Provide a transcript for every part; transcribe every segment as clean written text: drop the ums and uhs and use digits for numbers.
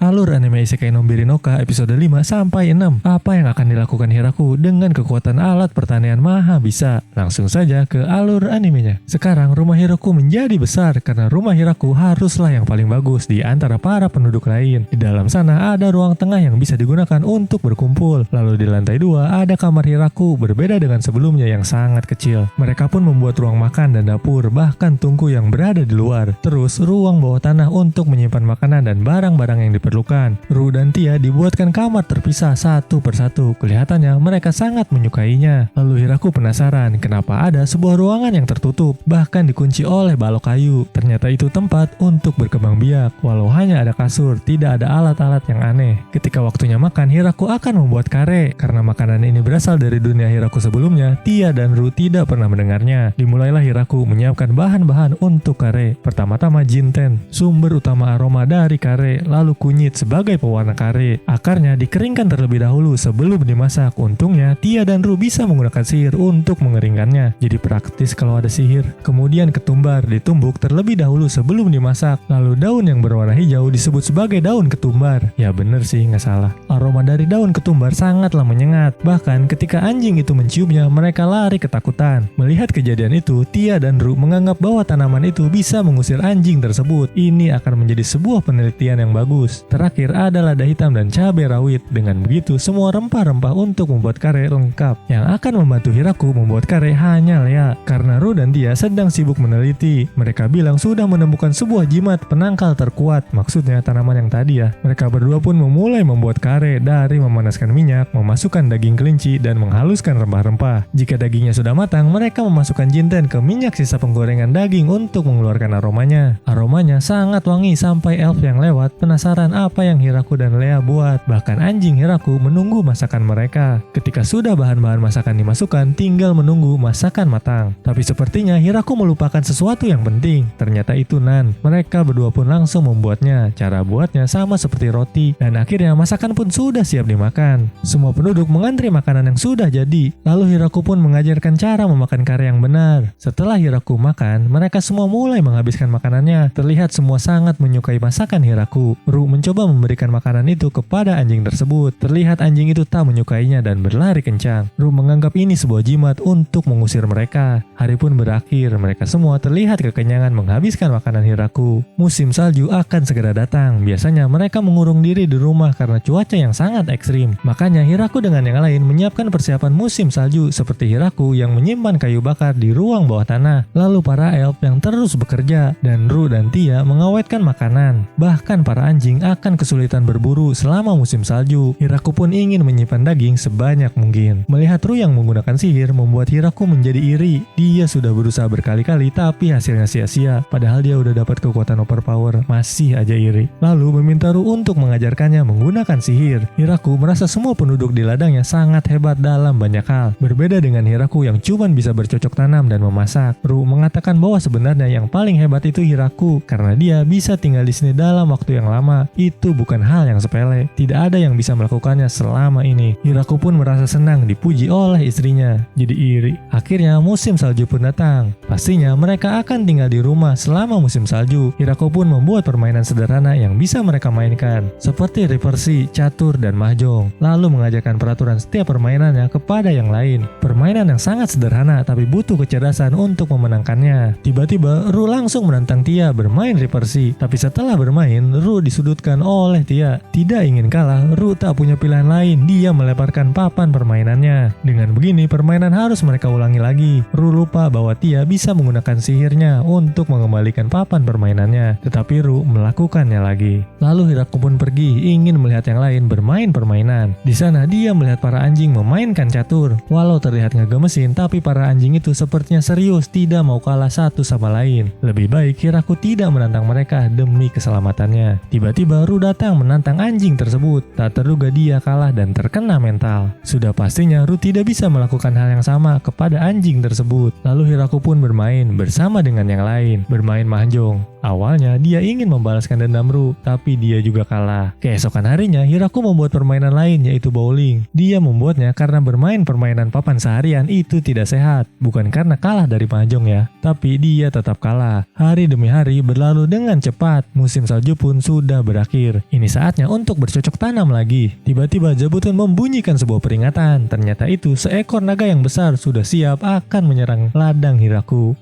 Alur anime Isekai no Birinoka episode 5 sampai 6. Apa yang akan dilakukan Hiraku dengan kekuatan alat pertanian maha bisa? Langsung saja ke alur animenya. Sekarang rumah Hiraku menjadi besar karena rumah Hiraku haruslah yang paling bagus di antara para penduduk lain. Di dalam sana ada ruang tengah yang bisa digunakan untuk berkumpul. Lalu di lantai 2 ada kamar Hiraku, berbeda dengan sebelumnya yang sangat kecil. Mereka pun membuat ruang makan dan dapur, bahkan tungku yang berada di luar. Terus ruang bawah tanah untuk menyimpan makanan dan barang-barang yang diperlukan. Ru dan Tia dibuatkan kamar terpisah satu persatu. Kelihatannya mereka sangat menyukainya. Lalu Hiraku penasaran kenapa ada sebuah ruangan yang tertutup, bahkan dikunci oleh balok kayu. Ternyata itu tempat untuk berkembang biak. Walau hanya ada kasur, tidak ada alat-alat yang aneh. Ketika waktunya makan, Hiraku akan membuat kare. Karena makanan ini berasal dari dunia Hiraku sebelumnya, Tia dan Ru tidak pernah mendengarnya. Dimulailah Hiraku menyiapkan bahan-bahan untuk kare. Pertama-tama jinten, sumber utama aroma dari kare, lalu kunyit sebagai pewarna kare. Akarnya dikeringkan terlebih dahulu sebelum dimasak. Untungnya Tia dan Ru bisa menggunakan sihir untuk mengeringkannya. Jadi praktis kalau ada sihir. Kemudian ketumbar ditumbuk terlebih dahulu sebelum dimasak. Lalu daun yang berwarna hijau disebut sebagai daun ketumbar. Ya bener sih, nggak salah. Aroma dari daun ketumbar sangatlah menyengat. Bahkan ketika anjing itu menciumnya, mereka lari ketakutan. Melihat kejadian itu, Tia dan Ru menganggap bahwa tanaman itu bisa mengusir anjing tersebut. Ini akan menjadi sebuah penelitian yang bagus. Terakhir ada lada hitam dan cabai rawit. Dengan begitu, semua rempah-rempah untuk membuat kare lengkap. Yang akan membantu Hiraku membuat kare hanya Lea. Karena Ru dan Tia sedang sibuk meneliti. Mereka bilang sudah menemukan sebuah jimat penangkal terkuat. Maksudnya tanaman yang tadi ya. Mereka berdua pun memulai membuat kare dari memanaskan minyak, memasukkan daging kelinci, dan menghaluskan rempah-rempah. Jika dagingnya sudah matang, mereka memasukkan jinten ke minyak sisa penggorengan daging untuk mengeluarkan aromanya. Aromanya sangat wangi sampai elf yang lewat penasaran apa yang Hiraku dan Lea buat. Bahkan anjing Hiraku menunggu masakan mereka. Ketika sudah bahan-bahan masakan dimasukkan, tinggal menunggu masakan matang. Tapi sepertinya Hiraku melupakan sesuatu yang penting. Ternyata itu nan. Mereka berdua pun langsung membuatnya. Cara buatnya sama seperti roti. Dan akhirnya masakan pun sudah siap dimakan. Semua penduduk mengantri makanan yang sudah jadi. Lalu Hiraku pun mengajarkan cara memakan kare yang benar. Setelah Hiraku makan, mereka semua mulai menghabiskan makanannya. Terlihat semua sangat menyukai masakan Hiraku. Ru mencoba memberikan makanan itu kepada anjing tersebut. Terlihat anjing itu tak menyukainya dan berlari kencang. Ru menganggap ini sebuah jimat untuk mengusir mereka. Hari pun berakhir. Mereka semua terlihat kekenyangan menghabiskan makanan Hiraku. Musim salju akan segera datang. Biasanya mereka mengurung diri di rumah karena cuaca yang sangat ekstrim. Makanya Hiraku dengan yang lain menyiapkan persiapan musim salju seperti Hiraku yang menyimpan kayu bakar di ruang bawah tanah. Lalu para elf yang terus bekerja dan Ru dan Tia mengawetkan makanan. Bahkan para anjing akan kesulitan berburu selama musim salju. Hiraku pun ingin menyimpan daging sebanyak mungkin. Melihat Ru yang menggunakan sihir membuat Hiraku menjadi iri. Dia sudah berusaha berkali-kali tapi hasilnya sia-sia. Padahal dia udah dapat kekuatan overpower, masih aja iri. Lalu meminta Ru untuk mengajarkannya menggunakan sihir. Hiraku merasa semua penduduk di ladangnya sangat hebat dalam banyak hal. Berbeda dengan Hiraku yang cuma bisa bercocok tanam dan memasak. Ru mengatakan bahwa sebenarnya yang paling hebat itu Hiraku karena dia bisa tinggal di sini dalam waktu yang lama. Itu bukan hal yang sepele. Tidak ada yang bisa melakukannya selama ini. Hiraku pun merasa senang dipuji oleh istrinya. Jadi iri. Akhirnya musim salju pun datang. Pastinya mereka akan tinggal di rumah selama musim salju. Hiraku pun membuat permainan sederhana yang bisa mereka mainkan. Seperti reversi, catur, dan mahjong. Lalu mengajarkan peraturan setiap permainannya kepada yang lain. Permainan yang sangat sederhana tapi butuh kecerdasan untuk memenangkannya. Tiba-tiba Ru langsung menantang Tia bermain reversi. Tapi setelah bermain, Ru disudutkan oleh Tia. Tidak ingin kalah, Ru tak punya pilihan lain. Dia meleparkan papan permainannya. Dengan begini, permainan harus mereka ulangi lagi. Ru lupa bahwa Tia bisa menggunakan sihirnya untuk mengembalikan papan permainannya. Tetapi Ru melakukannya lagi. Lalu Hiraku pun pergi, ingin melihat yang lain bermain permainan. Di sana dia melihat para anjing memainkan catur. Walau terlihat ngegemesin, tapi para anjing itu sepertinya serius, tidak mau kalah satu sama lain. Lebih baik Hiraku tidak menantang mereka demi keselamatannya. Tiba-tiba Ru datang menantang anjing tersebut. Tak terduga dia kalah dan terkena mental. Sudah pastinya Ru tidak bisa melakukan hal yang sama kepada anjing tersebut. Lalu Hiraku pun bermain bersama dengan yang lain, bermain mahjong. Awalnya dia ingin membalaskan dendam Ru, tapi dia juga kalah. Keesokan harinya Hiraku Hiraku membuat permainan lain yaitu bowling. Dia membuatnya karena bermain permainan papan seharian itu tidak sehat. Bukan karena kalah dari mahjong ya, tapi dia tetap kalah. Hari demi hari berlalu dengan cepat. Musim salju pun sudah berakhir. Ini saatnya untuk bercocok tanam lagi. Tiba-tiba Zabuton membunyikan sebuah peringatan. Ternyata itu seekor naga yang besar sudah siap akan menyerang ladang Hiraku.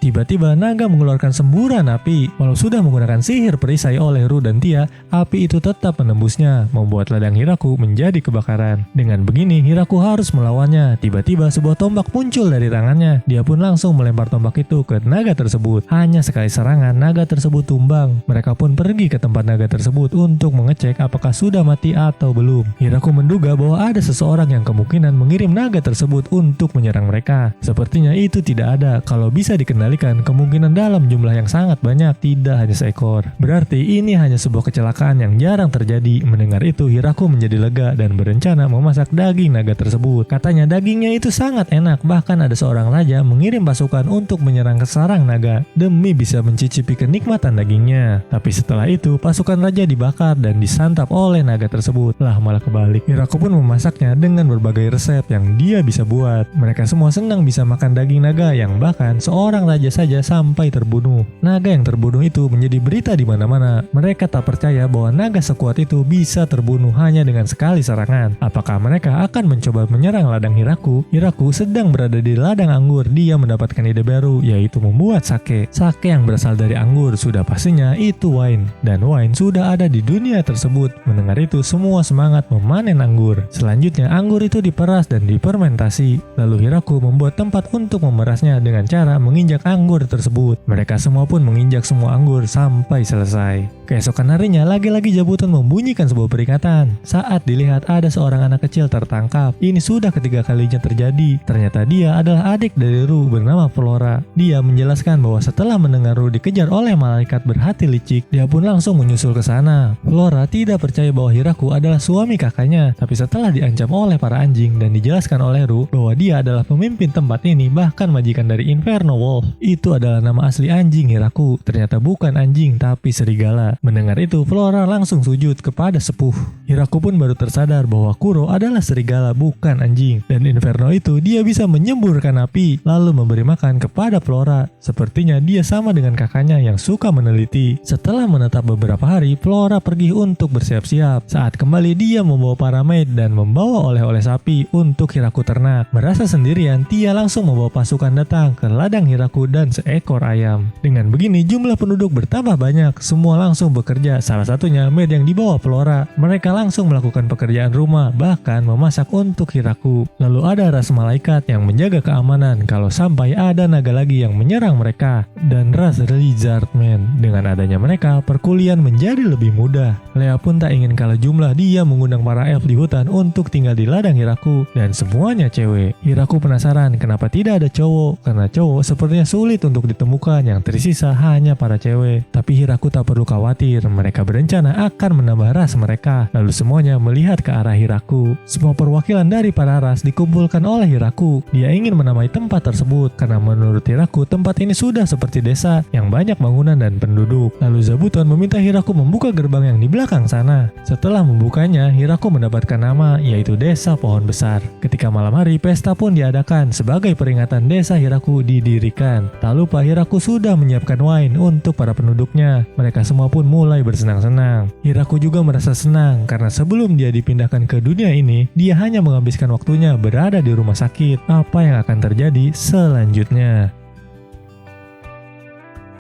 Tiba-tiba naga mengeluarkan semburan api. Walau sudah menggunakan sihir perisai oleh Ru dan Tia, api itu tetap menembusnya, membuat ladang Hiraku menjadi kebakaran. Dengan begini, Hiraku harus melawannya. Tiba-tiba sebuah tombak muncul dari tangannya. Dia pun langsung melempar tombak itu ke naga tersebut. Hanya sekali serangan, naga tersebut tumbang. Mereka pun pergi ke tempat naga tersebut untuk mengecek apakah sudah mati atau belum. Hiraku menduga bahwa ada seseorang yang kemungkinan mengirim naga tersebut untuk menyerang mereka. Sepertinya itu tidak ada. Kalau bisa dikendalikan, kemungkinan dalam jumlah yang sangat banyak, tidak hanya seekor. Berarti ini hanya sebuah kecelakaan yang jarang terjadi. Mendengar itu, Hiraku menjadi lega dan berencana memasak daging naga tersebut. Katanya dagingnya itu sangat enak, bahkan ada seorang raja mengirim pasukan untuk menyerang ke sarang naga demi bisa mencicipi kenikmatan dagingnya. Tapi setelah itu, pasukan raja dibakar dan disantap oleh naga tersebut. Lah malah kebalik. Hiraku pun memasaknya dengan berbagai resep yang dia bisa buat. Mereka semua senang bisa makan daging naga yang bahkan seorang raja saja sampai terbunuh. Naga yang terbunuh itu menjadi berita di mana-mana. Mereka tak percaya bahwa naga sekuat itu bisa terbunuh hanya dengan sekali serangan. Apakah mereka akan mencoba menyerang ladang Hiraku? Hiraku sedang berada di ladang anggur. Dia mendapatkan ide baru, yaitu membuat sake. Sake yang berasal dari anggur, sudah pastinya itu wine. Dan wine sudah ada di dunia tersebut. Mendengar itu, semua semangat memanen anggur. Selanjutnya, anggur itu diperas dan difermentasi. Lalu Hiraku membuat tempat untuk memerasnya dengan cara menginjak anggur tersebut. Mereka semua pun menginjak semua anggur sampai selesai. Keesokan harinya, lagi-lagi Zabuton membunyikan sebuah peringatan. Saat dilihat ada seorang anak kecil tertangkap. Ini sudah ketiga kalinya terjadi. Ternyata dia adalah adik dari Ru bernama Flora. Dia menjelaskan bahwa setelah mendengar Ru dikejar oleh malaikat berhati licik, dia pun langsung menyusul ke sana. Flora tidak percaya bahwa Hiraku adalah suami kakaknya, tapi setelah diancam oleh para anjing dan dijelaskan oleh Ru bahwa dia adalah pemimpin tempat ini, bahkan majikan dari Inferno Wolf, itu adalah nama asli anjing Hiraku. Ternyata bukan anjing tapi serigala. Mendengar itu, Flora langsung sujud kepada sepuh. Hiraku pun baru tersadar bahwa Kuro adalah serigala bukan anjing. Dan Inferno itu dia bisa menyemburkan api lalu memberi makan kepada Flora. Sepertinya dia sama dengan kakaknya yang suka meneliti. Setelah menetap beberapa hari, Flora pergi untuk bersiap-siap. Saat kembali, dia membawa para maid dan membawa oleh-oleh sapi untuk Hiraku ternak. Merasa sendirian, Tia langsung membawa pasukan datang ke ladang Hiraku dan seekor ayam. Dengan begini, jumlah penduduk bertambah banyak. Semua langsung bekerja, salah satunya maid yang dibawa Flora. Mereka langsung melakukan pekerjaan rumah, bahkan memasak untuk Hiraku. Lalu ada ras malaikat yang menjaga keamanan kalau sampai ada naga lagi yang menyerang mereka. Dan ras lizardmen. Dengan adanya mereka, perkuliahan menjadi lebih mudah. Lea pun tak ingin kalah jumlah. Dia mengundang para elf di hutan untuk tinggal di ladang Hiraku, dan semuanya cewek. Hiraku penasaran kenapa tidak ada cowok, karena cowok sepertinya sulit untuk ditemukan. Yang tersisa hanya para cewek. Tapi Hiraku tak perlu khawatir. Mereka berencana akan menambah ras mereka. Lalu semuanya melihat ke arah Hiraku. Semua perwakilan dari para ras dikumpulkan oleh Hiraku. Dia ingin menamai tempat tersebut karena menurut Hiraku tempat ini sudah seperti desa yang banyak bangunan dan penduduk. Lalu Zabuton meminta Hiraku membuka gerbang yang di belakang sana. Setelah membukanya, Hiraku mendapatkan nama, yaitu Desa Pohon Besar. Ketika malam hari, pesta pun diadakan sebagai peringatan desa Hiraku didirikan. Tak lupa Hiraku sudah menyiapkan wine untuk para penduduknya. Mereka semua pun mulai bersenang-senang. Hiraku juga merasa senang karena sebelum dia dipindahkan ke dunia ini, dia hanya menghabiskan waktunya berada di rumah sakit. Apa yang akan terjadi selanjutnya?